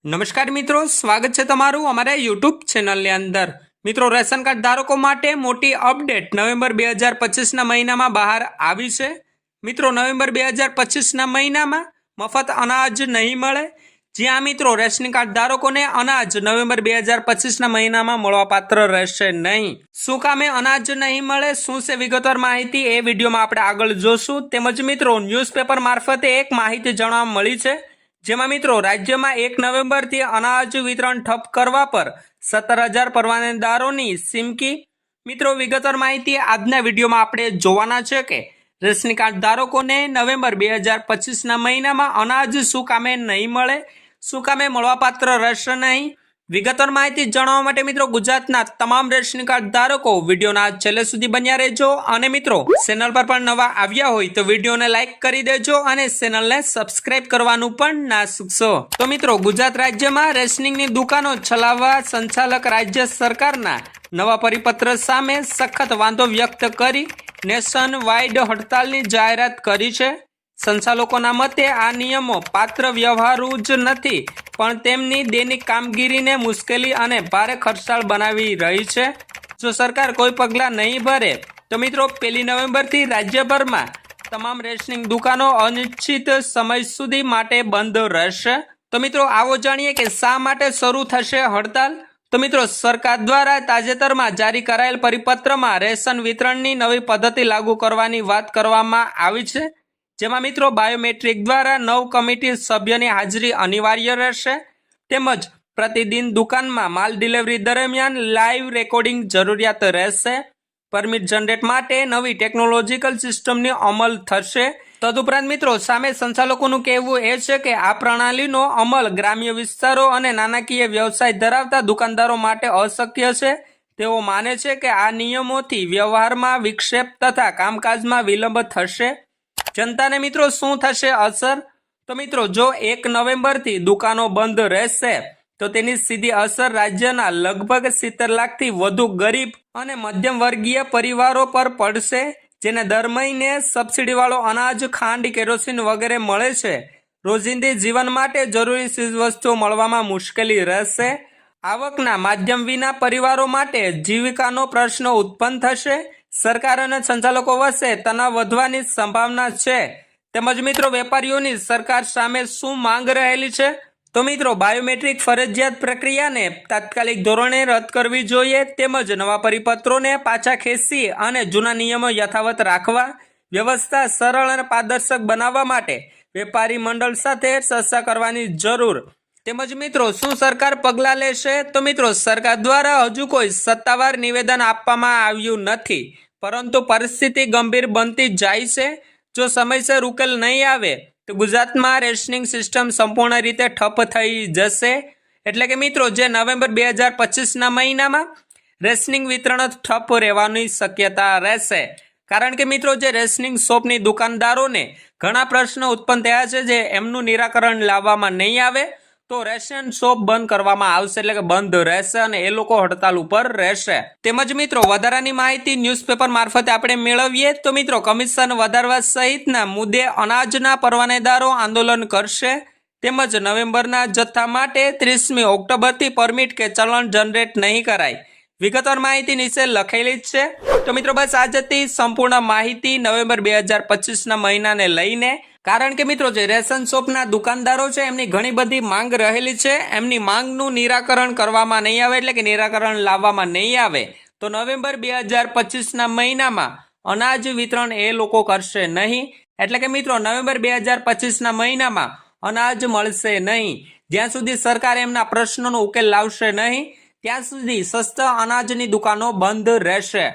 નમસ્કાર મિત્રો, સ્વાગત છે તમારું અમારા યુટ્યુબ ચેનલની અંદર। મિત્રો, રેશન કાર્ડ ધારકો માટે મોટી અપડેટ નવેમ્બર 2025ના મહિનામાં બહાર આવી છે। મિત્રો, નવેમ્બર 2025ના મહિનામાં મફત અનાજ નહીં મળે। જ્યાં મિત્રો રેશન કાર્ડ ધારકોને અનાજ નવેમ્બર 2025ના મહિનામાં મળવાપાત્ર રહેશે નહીં। શું કામે અનાજ નહીં મળે, શું છે વિગતવાર માહિતી એ વિડીયોમાં આપણે આગળ જોશું। તેમજ મિત્રો ન્યૂઝપેપર મારફતે એક માહિતી જાણવા મળી છે, જેમાં મિત્રો રાજ્યમાં 1 નવેમ્બરથી અનાજ વિતરણ ઠપ કરવા પર 17,000 પરવાનેદારોની ચીમકી। મિત્રો, વિગતવાર માહિતી આજના વિડીયોમાં આપણે જોવાના છે કે રેશન કાર્ડ ધારકોને નવેમ્બર 2025ના મહિનામાં અનાજ શું કામે નહીં મળે, શું કામે મળવાપાત્ર રહેશે નહીં। વિગતવાર માહિતી જાણવા માટે મિત્રો ગુજરાતના તમામ રેશન કાર્ડ ધારકો વિડીયોના છેલ્લે સુધી બન્યા રહેજો। અને મિત્રો ચેનલ પર પણ નવા આવ્યા હોય તો વિડીયોને લાઈક કરી દેજો અને ચેનલને સબસ્ક્રાઇબ કરવાનું પણ ના ચૂકશો। તો મિત્રો, ગુજરાત રાજ્યમાં રેશનિંગની દુકાનો ચલાવવા સંચાલક રાજ્ય સરકારના નવા પરિપત્ર સામે સખત વાંધો વ્યક્ત કરી નેશન વાઇડ હડતાલની જાહેરાત કરી છે। સંચાલકોના મતે આ નિયમો પાત્ર વ્યવહારુ જ નથી, પણ તેમની દૈનિક કામગીરીને મુશ્કેલી અને ભારે ખર્ચાળ બનાવી રહી છે। જો સરકાર કોઈ પગલાં નહીં ભરે તો મિત્રો 1 નવેમ્બરથી રાજ્યભરમાં તમામ રેશનિંગ દુકાનો અનિશ્ચિત સમય સુધી માટે બંધ રહેશે। તો મિત્રો આવો જાણીએ કે શા માટે શરૂ થશે હડતાલ। તો મિત્રો, સરકાર દ્વારા તાજેતરમાં જારી કરાયેલ પરિપત્રમાં રેશન વિતરણની નવી પદ્ધતિ લાગુ કરવાની વાત કરવામાં આવી છે, જેમાં મિત્રો બાયોમેટ્રિક દ્વારા 9 કમિટી સભ્યની હાજરી અનિવાર્ય રહેશે, તેમજ પ્રતિદિન દુકાનમાં માલ ડિલિવરી દરમિયાન લાઈવ રેકોર્ડિંગ જરૂરિયાત રહેશે। પરમિટ જનરેટ માટે નવી ટેકનોલોજીકલ સિસ્ટમની અમલ થશે। તદુપરાંત મિત્રો સામે સંચાલકોનું કહેવું એ છે કે આ પ્રણાલીનો અમલ ગ્રામ્ય વિસ્તારો અને નાણાકીય વ્યવસાય ધરાવતા દુકાનદારો માટે અશક્ય છે। તેઓ માને છે કે આ નિયમોથી વ્યવહારમાં વિક્ષેપ તથા કામકાજમાં વિલંબ થશે। જનતાને મિત્રો શું થશે અસર? તો મિત્રો, જો 1 નવેમ્બરથી દુકાનો બંધ રહેશે તો તેની સીધી અસર રાજ્યના લગભગ 70 લાખથી વધુ ગરીબ અને મધ્યમ વર્ગીય પરિવારો પર પડશે, જેને દર મહિને સબસિડીવાળો અનાજ, ખાંડ, કેરોસીન વગેરે મળે છે। રોજિંદી જીવન માટે જરૂરી ચીજવસ્તુઓ મળવામાં મુશ્કેલી રહેશે। આવકના માધ્યમ વિના પરિવારો માટે જીવિકાનો પ્રશ્ન ઉત્પન્ન થશે। સરકાર અને સંચાલકો વચ્ચે તણાવ વધવાની સંભાવના છે। તેમજ મિત્રો વેપારીઓની સરકાર સામે શું માંગ રહેલી છે? તો મિત્રો, બાયોમેટ્રિક ફરજિયાત પ્રક્રિયાને તાત્કાલિક ધોરણે રદ કરવી જોઈએ, તેમજ નવા પરિપત્રોને પાછા ખેંચી અને જૂના નિયમો યથાવત રાખવા, વ્યવસ્થા સરળ અને પારદર્શક બનાવવા માટે વેપારી મંડળ સાથે ચર્ચા કરવાની જરૂર। તેમજ મિત્રો શું સરકાર પગલાં લેશે? તો મિત્રો, સરકાર દ્વારા હજુ કોઈ સત્તાવાર નિવેદન આપવામાં આવ્યું નથી, પરંતુ પરિસ્થિતિ ગંભીર બનતી જાય છે। જો સમયસર ઉકેલ નહીં આવે તો ગુજરાતમાં રેશનિંગ સિસ્ટમ સંપૂર્ણ રીતે ઠપ થઈ જશે। એટલે કે મિત્રો, જે નવેમ્બર 2025ના મહિનામાં રેશનિંગ વિતરણ ઠપ રહેવાની શક્યતા રહેશે। કારણ કે મિત્રો, જે રેશનિંગ શોપની દુકાનદારોને ઘણા પ્રશ્નો ઉત્પન્ન થયા છે, જે એમનું નિરાકરણ લાવવામાં નહીં આવે તો રેશન શોપ બંધ કરવામાં આવશે, એટલે કે બંધ રહેશે અને એ લોકો હડતાલ ઉપર રહેશે। તેમજ મિત્રો વધારાની માહિતી ન્યૂઝપેપર મારફતે આપણે મેળવીએ તો મિત્રો કમિશન વધારવા સહિતના મુદ્દે અનાજના પરવાનેદારો આંદોલન કરશે। તેમજ નવેમ્બરના જથ્થા માટે 30મી ઓક્ટોબરથી પરમિટ કે ચલણ જનરેટ નહીં કરાય। વિગતવાર માહિતી નીચે લખેલી જ છે। તો મિત્રો બસ આ જતી સંપૂર્ણ માહિતી નવેમ્બર 2025ના મહિનાને લઈને। કારણ કે મિત્રો જે રેશન શોપના દુકાનદારો છે એમની ઘણી બધી માંગ રહેલી છે, એમની માંગનું નિરાકરણ કરવામાં નહીં આવે, એટલે કે નિરાકરણ લાવવામાં નહીં આવે તો નવેમ્બર 2025ના મહિનામાં અનાજ વિતરણ એ લોકો કરશે નહીં। એટલે કે મિત્રો નવેમ્બર 2025ના મહિનામાં અનાજ મળશે નહીં। જ્યાં સુધી સરકાર એમના પ્રશ્નોનો ઉકેલ લાવશે નહીં ત્યાં સુધી સસ્તા અનાજની દુકાનો બંધ રહેશે।